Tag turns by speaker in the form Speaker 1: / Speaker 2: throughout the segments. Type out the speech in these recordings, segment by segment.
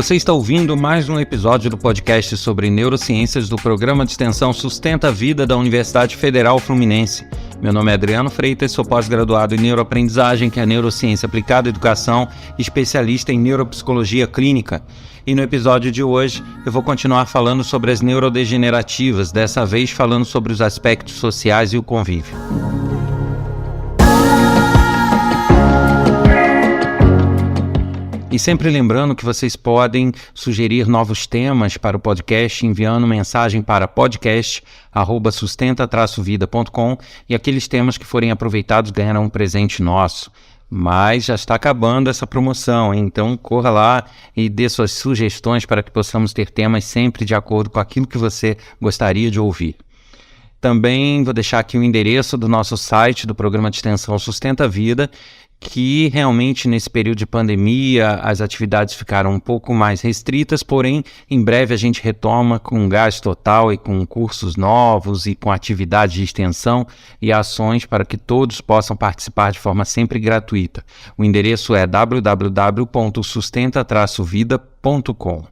Speaker 1: Você está ouvindo mais um episódio do podcast sobre neurociências do programa de extensão Sustenta a Vida da Universidade Federal Fluminense. Meu nome é Adriano Freitas, sou pós-graduado em neuroaprendizagem, que é a neurociência aplicada à educação, especialista em neuropsicologia clínica. E no episódio de hoje eu vou continuar falando sobre as neurodegenerativas, dessa vez falando sobre os aspectos sociais e o convívio. E sempre lembrando que vocês podem sugerir novos temas para o podcast enviando mensagem para podcast@sustenta-vida.com e aqueles temas que forem aproveitados ganharão um presente nosso. Mas já está acabando essa promoção, hein? Então corra lá e dê suas sugestões para que possamos ter temas sempre de acordo com aquilo que você gostaria de ouvir. Também vou deixar aqui o endereço do nosso site do programa de extensão Sustenta a Vida, que realmente nesse período de pandemia as atividades ficaram um pouco mais restritas, porém em breve a gente retoma com gás total e com cursos novos e com atividades de extensão e ações para que todos possam participar de forma sempre gratuita. O endereço é www.sustenta-vida.com.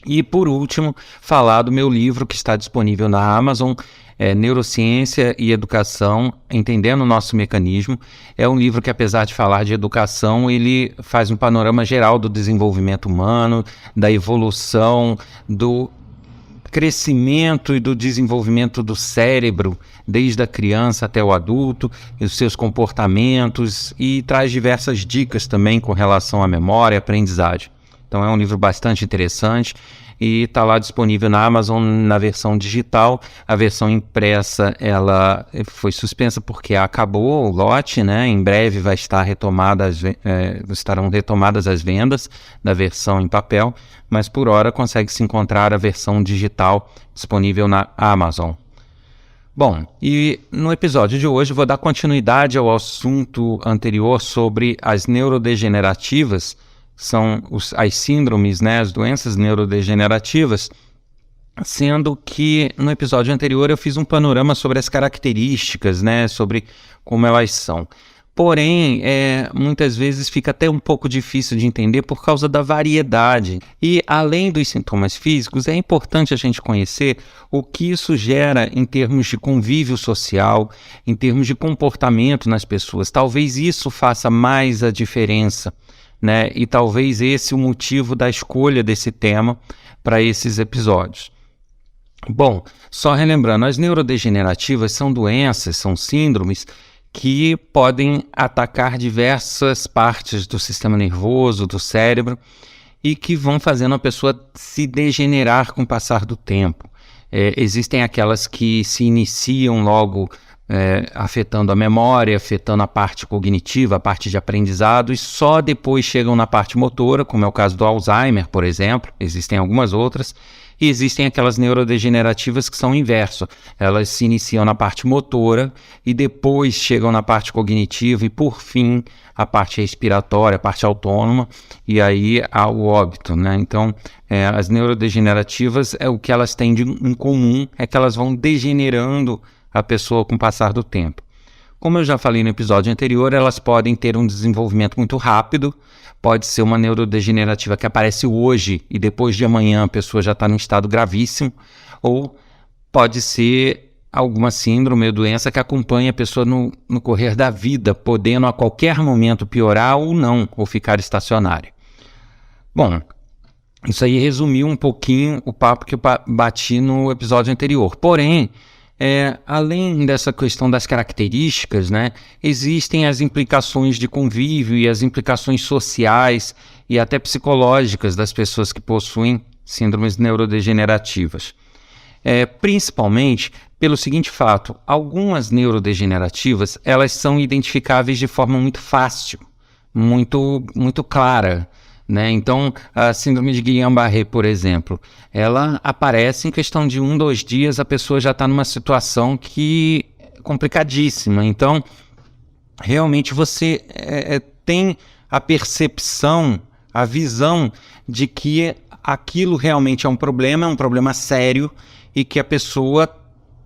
Speaker 1: E por último, falar do meu livro que está disponível na Amazon, Neurociência e Educação, Entendendo o Nosso Mecanismo. É um livro que, apesar de falar de educação, ele faz um panorama geral do desenvolvimento humano, da evolução, do crescimento e do desenvolvimento do cérebro, desde a criança até o adulto, e os seus comportamentos, e traz diversas dicas também com relação à memória e aprendizagem. Então é um livro bastante interessante e está lá disponível na Amazon na versão digital. A versão impressa ela foi suspensa porque acabou o lote, né? Em breve vai estar estarão retomadas as vendas da versão em papel, mas por hora consegue-se encontrar a versão digital disponível na Amazon. Bom, e no episódio de hoje vou dar continuidade ao assunto anterior sobre as neurodegenerativas. São as síndromes, né, as doenças neurodegenerativas, sendo que no episódio anterior eu fiz um panorama sobre as características, né, sobre como elas são. Porém, muitas vezes fica até um pouco difícil de entender por causa da variedade. E além dos sintomas físicos, é importante a gente conhecer o que isso gera em termos de convívio social, em termos de comportamento nas pessoas. Talvez isso faça mais a diferença, né? E talvez esse o motivo da escolha desse tema para esses episódios. Bom, só relembrando, as neurodegenerativas são doenças, são síndromes que podem atacar diversas partes do sistema nervoso, do cérebro, e que vão fazendo a pessoa se degenerar com o passar do tempo. Existem aquelas que se iniciam logo afetando a memória, afetando a parte cognitiva, a parte de aprendizado, e só depois chegam na parte motora, como é o caso do Alzheimer, por exemplo. Existem algumas outras, e existem aquelas neurodegenerativas que são o inverso. Elas se iniciam na parte motora e depois chegam na parte cognitiva e, por fim, a parte respiratória, a parte autônoma, e aí há o óbito, né? Então, as neurodegenerativas, o que elas têm em comum é que elas vão degenerando a pessoa com o passar do tempo. Como eu já falei no episódio anterior, elas podem ter um desenvolvimento muito rápido, pode ser uma neurodegenerativa que aparece hoje e depois de amanhã a pessoa já está num estado gravíssimo, ou pode ser alguma síndrome ou doença que acompanha a pessoa no correr da vida, podendo a qualquer momento piorar ou não, ou ficar estacionária. Bom, isso aí resumiu um pouquinho o papo que eu bati no episódio anterior. Porém, além dessa questão das características, né, existem as implicações de convívio e as implicações sociais e até psicológicas das pessoas que possuem síndromes neurodegenerativas. Principalmente pelo seguinte fato: algumas neurodegenerativas elas são identificáveis de forma muito fácil, muito clara, né? Então, a síndrome de Guillain-Barré, por exemplo, ela aparece em questão de 1-2 dias, a pessoa já está numa situação que é complicadíssima. Então, realmente você tem a percepção, a visão de que aquilo realmente é um problema sério e que a pessoa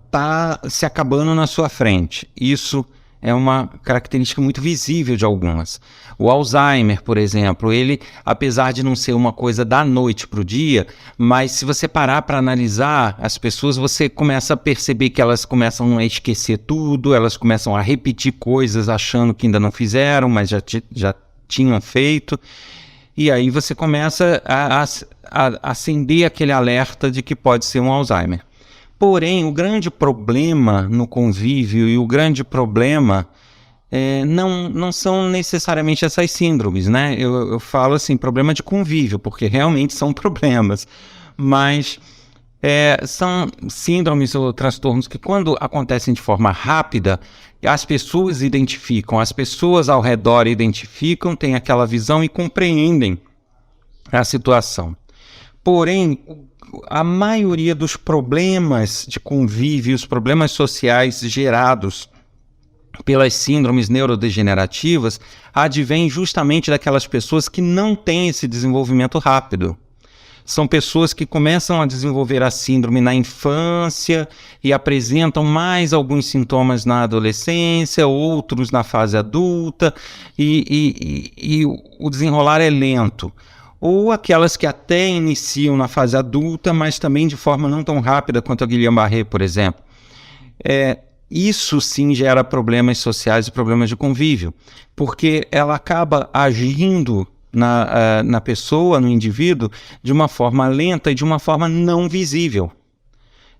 Speaker 1: está se acabando na sua frente. Isso é uma característica muito visível de algumas. O Alzheimer, por exemplo, ele, apesar de não ser uma coisa da noite para o dia, mas se você parar para analisar as pessoas, você começa a perceber que elas começam a esquecer tudo, elas começam a repetir coisas achando que ainda não fizeram, mas já tinham feito. E aí você começa a acender aquele alerta de que pode ser um Alzheimer. Porém, o grande problema no convívio e o grande problema não são necessariamente essas síndromes, né? Eu falo assim, problema de convívio, porque realmente são problemas, mas são síndromes ou transtornos que, quando acontecem de forma rápida, as pessoas identificam, as pessoas ao redor identificam, têm aquela visão e compreendem a situação. Porém, a maioria dos problemas de convívio, os problemas sociais gerados pelas síndromes neurodegenerativas, advêm justamente daquelas pessoas que não têm esse desenvolvimento rápido. São pessoas que começam a desenvolver a síndrome na infância e apresentam mais alguns sintomas na adolescência, outros na fase adulta, e o desenrolar é lento. Ou aquelas que até iniciam na fase adulta, mas também de forma não tão rápida quanto a Guillain-Barré, por exemplo. Isso sim gera problemas sociais e problemas de convívio, porque ela acaba agindo na pessoa, no indivíduo, de uma forma lenta e de uma forma não visível,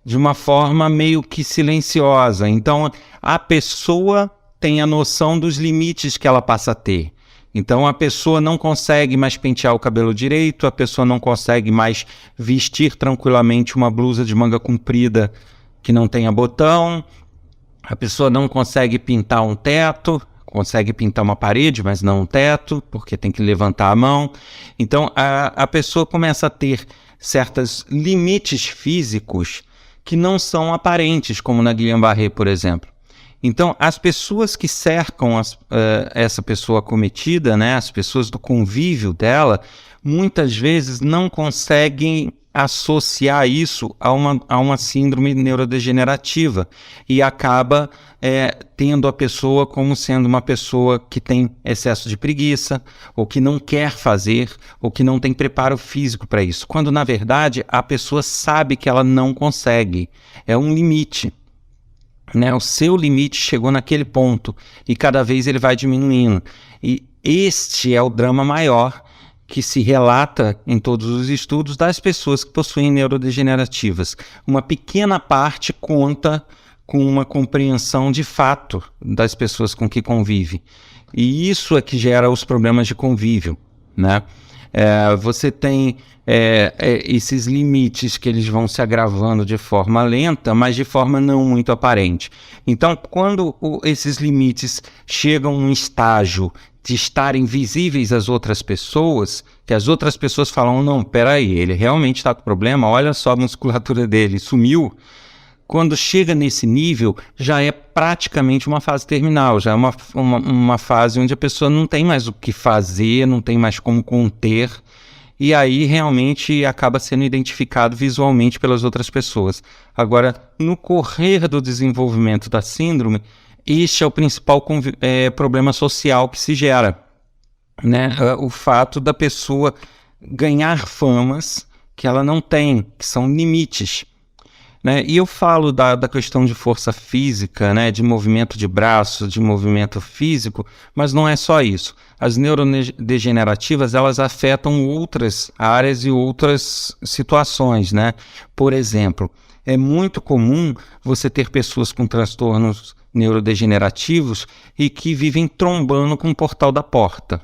Speaker 1: de uma forma meio que silenciosa. Então, a pessoa tem a noção dos limites que ela passa a ter. Então, a pessoa não consegue mais pentear o cabelo direito, a pessoa não consegue mais vestir tranquilamente uma blusa de manga comprida que não tenha botão, a pessoa não consegue pintar um teto, consegue pintar uma parede, mas não um teto, porque tem que levantar a mão. Então, a pessoa começa a ter certos limites físicos que não são aparentes, como na Guillain-Barré, por exemplo. Então, as pessoas que cercam essa pessoa acometida, né, as pessoas do convívio dela, muitas vezes não conseguem associar isso a uma síndrome neurodegenerativa e acaba tendo a pessoa como sendo uma pessoa que tem excesso de preguiça, ou que não quer fazer, ou que não tem preparo físico para isso, quando na verdade a pessoa sabe que ela não consegue, é um limite. O seu limite chegou naquele ponto e cada vez ele vai diminuindo. E este é o drama maior que se relata em todos os estudos das pessoas que possuem neurodegenerativas. Uma pequena parte conta com uma compreensão de fato das pessoas com que convive. E isso é que gera os problemas de convívio, né? Você tem esses limites que eles vão se agravando de forma lenta, mas de forma não muito aparente. Então, quando esses limites chegam num estágio de estarem visíveis às outras pessoas, que as outras pessoas falam, não, peraí, ele realmente está com problema, olha só a musculatura dele, sumiu. Quando chega nesse nível, já é praticamente uma fase terminal, já é uma fase onde a pessoa não tem mais o que fazer, não tem mais como conter, e aí realmente acaba sendo identificado visualmente pelas outras pessoas. Agora, no correr do desenvolvimento da síndrome, este é o principal problema social que se gera, né? O fato da pessoa ganhar famas que ela não tem, que são limites. Né? E eu falo da questão de força física, né? De movimento de braço, de movimento físico, mas não é só isso. As neurodegenerativas, elas afetam outras áreas e outras situações, né? Por exemplo, é muito comum você ter pessoas com transtornos neurodegenerativos e que vivem trombando com o portal da porta,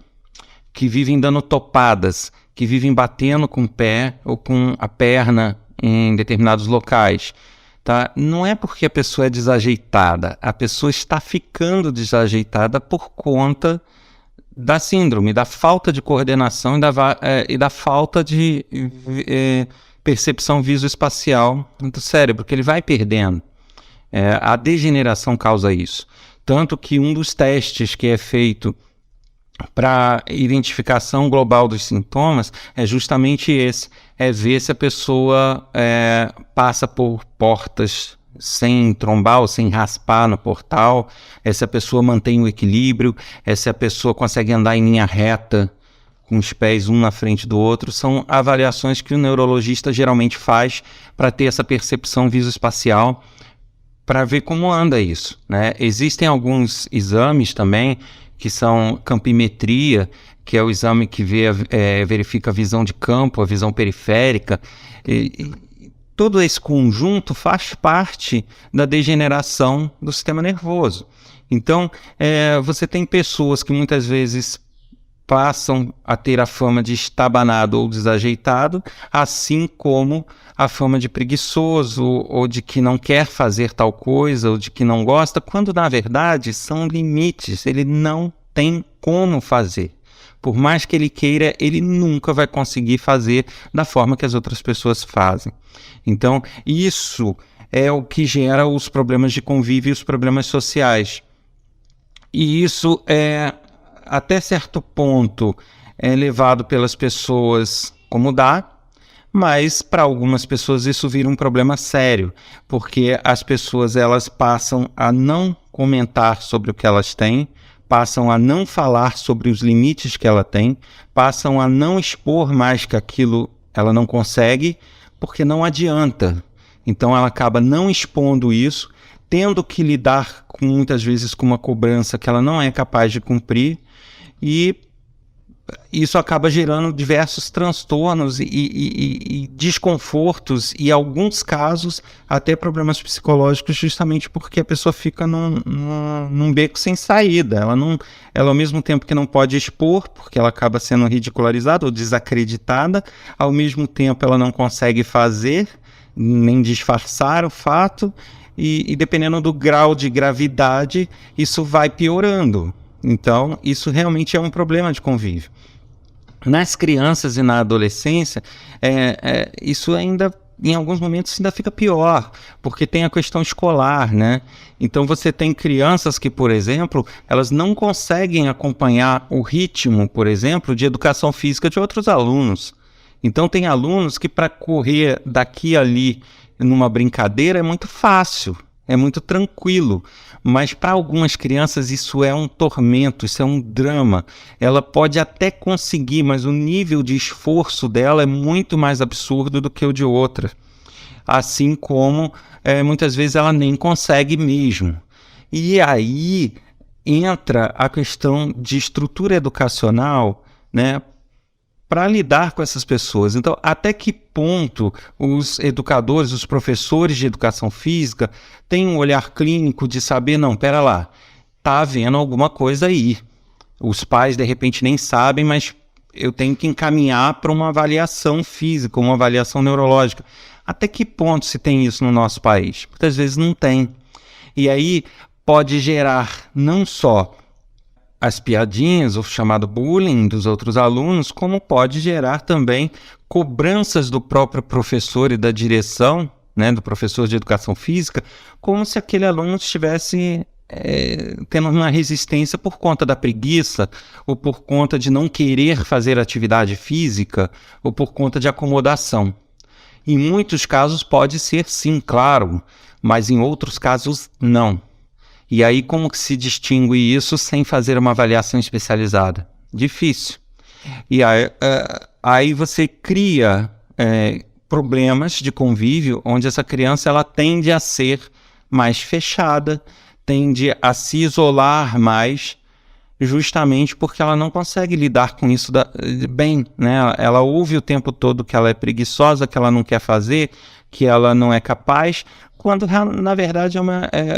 Speaker 1: que vivem dando topadas, que vivem batendo com o pé ou com a perna em determinados locais, tá? Não é porque a pessoa é desajeitada, a pessoa está ficando desajeitada por conta da síndrome, da falta de coordenação e da falta de percepção visoespacial do cérebro, que ele vai perdendo. A degeneração causa isso. Tanto que um dos testes que é feito para identificação global dos sintomas é justamente esse, é ver se a pessoa passa por portas sem trombar ou sem raspar no portal, se a pessoa mantém o equilíbrio, se a pessoa consegue andar em linha reta, com os pés um na frente do outro. São avaliações que o neurologista geralmente faz para ter essa percepção visoespacial, para ver como anda isso, né? Existem alguns exames também, que são campimetria, que é o exame que verifica a visão de campo, a visão periférica, e todo esse conjunto faz parte da degeneração do sistema nervoso. Então, você tem pessoas que muitas vezes passam a ter a fama de estabanado ou desajeitado, assim como a fama de preguiçoso, ou de que não quer fazer tal coisa, ou de que não gosta, quando na verdade são limites, ele não tem como fazer. Por mais que ele queira, ele nunca vai conseguir fazer da forma que as outras pessoas fazem. Então, isso é o que gera os problemas de convívio e os problemas sociais. E isso até certo ponto é levado pelas pessoas como dá, mas para algumas pessoas isso vira um problema sério, porque as pessoas elas passam a não comentar sobre o que elas têm, passam a não falar sobre os limites que ela tem, passam a não expor mais que aquilo ela não consegue, porque não adianta. Então ela acaba não expondo isso, tendo que lidar muitas vezes com uma cobrança que ela não é capaz de cumprir, e isso acaba gerando diversos transtornos e desconfortos, e em alguns casos até problemas psicológicos, justamente porque a pessoa fica num beco sem saída. Ela ao mesmo tempo que não pode expor, porque ela acaba sendo ridicularizada ou desacreditada, ao mesmo tempo ela não consegue fazer, nem disfarçar o fato, e dependendo do grau de gravidade, isso vai piorando. Então, isso realmente é um problema de convívio. Nas crianças e na adolescência, isso ainda, em alguns momentos, ainda fica pior, porque tem a questão escolar, né? Então, você tem crianças que, por exemplo, elas não conseguem acompanhar o ritmo, por exemplo, de educação física de outros alunos. Então, tem alunos que, para correr daqui a ali numa brincadeira, é muito fácil, é muito tranquilo. Mas para algumas crianças isso é um tormento, isso é um drama. Ela pode até conseguir, mas o nível de esforço dela é muito mais absurdo do que o de outra. Assim como muitas vezes ela nem consegue mesmo. E aí entra a questão de estrutura educacional, né, para lidar com essas pessoas. Então, até que ponto os educadores, os professores de educação física têm um olhar clínico de saber, não, pera lá, tá havendo alguma coisa aí. Os pais, de repente, nem sabem, mas eu tenho que encaminhar para uma avaliação física, uma avaliação neurológica. Até que ponto se tem isso no nosso país? Muitas vezes não tem. E aí pode gerar não só as piadinhas, o chamado bullying dos outros alunos, como pode gerar também cobranças do próprio professor e da direção, né, do professor de educação física, como se aquele aluno estivesse tendo uma resistência por conta da preguiça, ou por conta de não querer fazer atividade física, ou por conta de acomodação. Em muitos casos pode ser sim, claro, mas em outros casos não. E aí como que se distingue isso sem fazer uma avaliação especializada? Difícil. E aí você cria problemas de convívio onde essa criança ela tende a ser mais fechada, tende a se isolar mais, justamente porque ela não consegue lidar com isso bem, né? Ela ouve o tempo todo que ela é preguiçosa, que ela não quer fazer, que ela não é capaz, quando na verdade é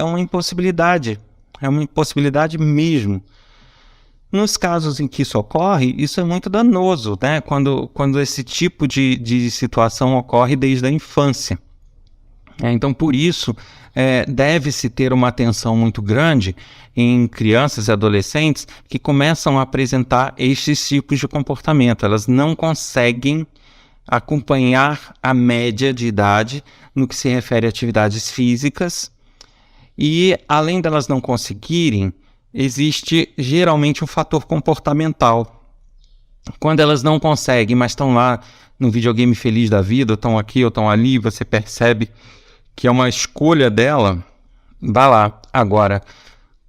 Speaker 1: uma impossibilidade. É uma impossibilidade mesmo. Nos casos em que isso ocorre, isso é muito danoso, né? Quando esse tipo de situação ocorre desde a infância. Então, por isso, deve-se ter uma atenção muito grande em crianças e adolescentes que começam a apresentar estes tipos de comportamento. Elas não conseguem acompanhar a média de idade no que se refere a atividades físicas, e além delas não conseguirem, existe geralmente um fator comportamental. Quando elas não conseguem, mas estão lá no videogame feliz da vida, ou estão aqui ou estão ali, você percebe que é uma escolha dela, vá lá. Agora,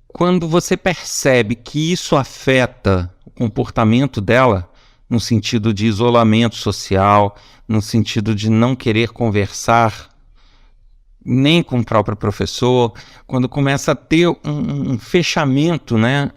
Speaker 1: quando você percebe que isso afeta o comportamento dela, no sentido de isolamento social, no sentido de não querer conversar nem com o próprio professor, quando começa a ter um fechamento, né,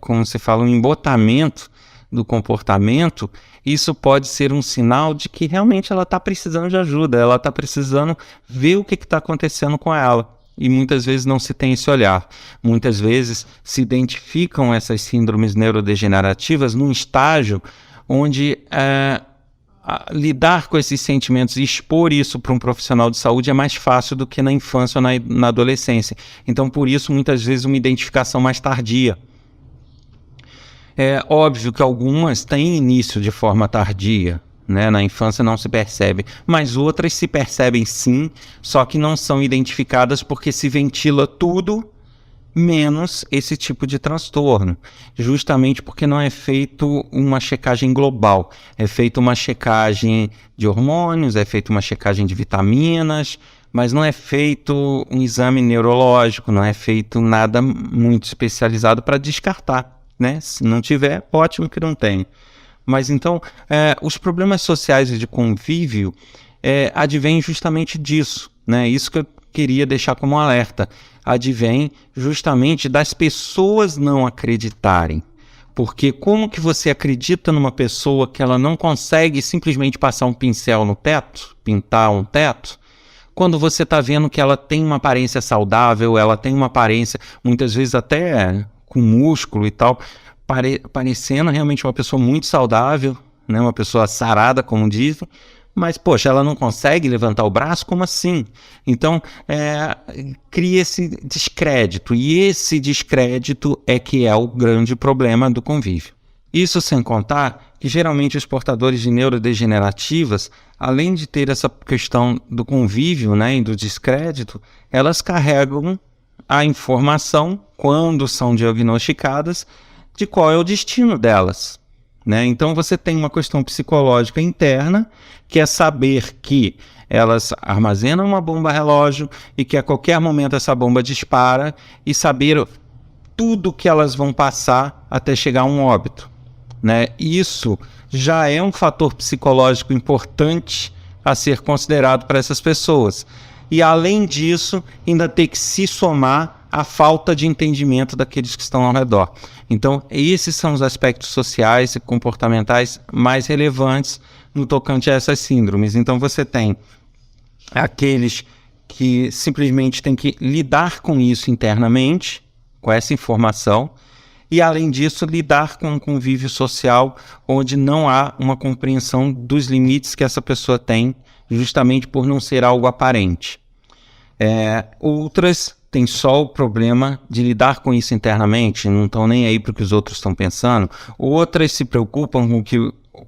Speaker 1: como se fala, um embotamento do comportamento, isso pode ser um sinal de que realmente ela está precisando de ajuda, ela está precisando ver o que está acontecendo com ela. E muitas vezes não se tem esse olhar. Muitas vezes se identificam essas síndromes neurodegenerativas num estágio onde lidar com esses sentimentos e expor isso para um profissional de saúde é mais fácil do que na infância ou na adolescência. Então, por isso, muitas vezes, uma identificação mais tardia. É óbvio que algumas têm início de forma tardia, né? Na infância não se percebe, mas outras se percebem sim, só que não são identificadas porque se ventila tudo menos esse tipo de transtorno, justamente porque não é feito uma checagem global, é feita uma checagem de hormônios, é feita uma checagem de vitaminas, mas não é feito um exame neurológico, não é feito nada muito especializado para descartar, né? Se não tiver, ótimo que não tem. Mas então, os problemas sociais e de convívio advêm justamente disso, né? Isso que eu queria deixar como alerta. Advém justamente das pessoas não acreditarem. Porque como que você acredita numa pessoa que ela não consegue simplesmente passar um pincel no teto, pintar um teto, quando você está vendo que ela tem uma aparência saudável, ela tem uma aparência, muitas vezes até com músculo e tal, parecendo realmente uma pessoa muito saudável, né? Uma pessoa sarada, como dizem, mas, poxa, ela não consegue levantar o braço? Como assim? Então, cria esse descrédito, e esse descrédito é que é o grande problema do convívio. Isso sem contar que, geralmente, os portadores de neurodegenerativas, além de ter essa questão do convívio, né, e do descrédito, elas carregam a informação, quando são diagnosticadas, de qual é o destino delas, né? Então você tem uma questão psicológica interna, que é saber que elas armazenam uma bomba relógio e que a qualquer momento essa bomba dispara, e saber tudo que elas vão passar até chegar a um óbito, né? Isso já é um fator psicológico importante a ser considerado para essas pessoas. E além disso, ainda tem que se somar a falta de entendimento daqueles que estão ao redor. Então, esses são os aspectos sociais e comportamentais mais relevantes no tocante a essas síndromes. Então, você tem aqueles que simplesmente têm que lidar com isso internamente, com essa informação, e, além disso, lidar com um convívio social onde não há uma compreensão dos limites que essa pessoa tem, justamente por não ser algo aparente. Outras têm só o problema de lidar com isso internamente, não estão nem aí para o que os outros estão pensando. Outras se preocupam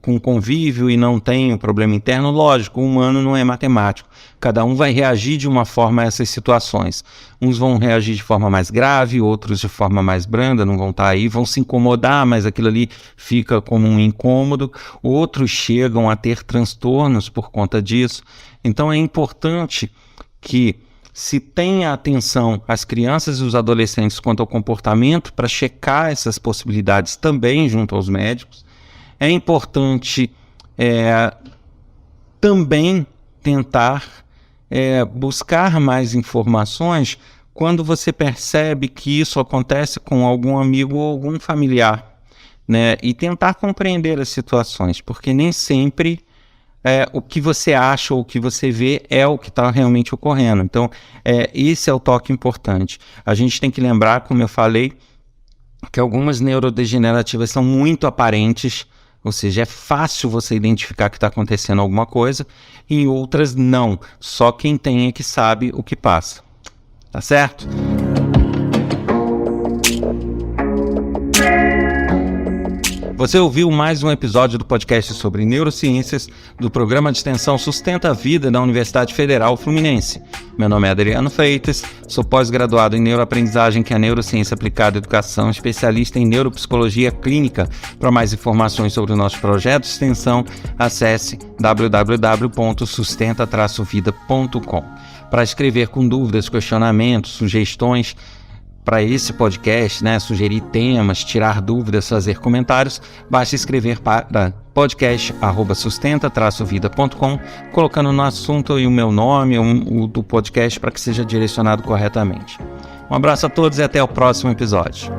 Speaker 1: com o convívio e não têm o problema interno. Lógico, o humano não é matemático. Cada um vai reagir de uma forma a essas situações. Uns vão reagir de forma mais grave, outros de forma mais branda, não vão estar aí, vão se incomodar, mas aquilo ali fica como um incômodo. Outros chegam a ter transtornos por conta disso. Então é importante que se tenha atenção às crianças e os adolescentes quanto ao comportamento, para checar essas possibilidades também junto aos médicos. É importante também tentar buscar mais informações quando você percebe que isso acontece com algum amigo ou algum familiar, né? E tentar compreender as situações, porque nem sempre o que você acha ou o que você vê é o que está realmente ocorrendo. Então, esse é o toque importante. A gente tem que lembrar, como eu falei, que algumas neurodegenerativas são muito aparentes, ou seja, é fácil você identificar que está acontecendo alguma coisa, e em outras não. Só quem tem é que sabe o que passa. Tá certo? Você ouviu mais um episódio do podcast sobre neurociências do programa de extensão Sustenta a Vida da Universidade Federal Fluminense. Meu nome é Adriano Freitas, sou pós-graduado em neuroaprendizagem, que é a neurociência aplicada à educação, especialista em neuropsicologia clínica. Para mais informações sobre o nosso projeto de extensão, acesse www.sustenta-vida.com. Para escrever com dúvidas, questionamentos, sugestões para esse podcast, né? Sugerir temas, tirar dúvidas, fazer comentários, basta escrever para podcast@sustenta-vida.com, colocando no assunto e o meu nome, o do podcast, para que seja direcionado corretamente. Um abraço a todos e até o próximo episódio.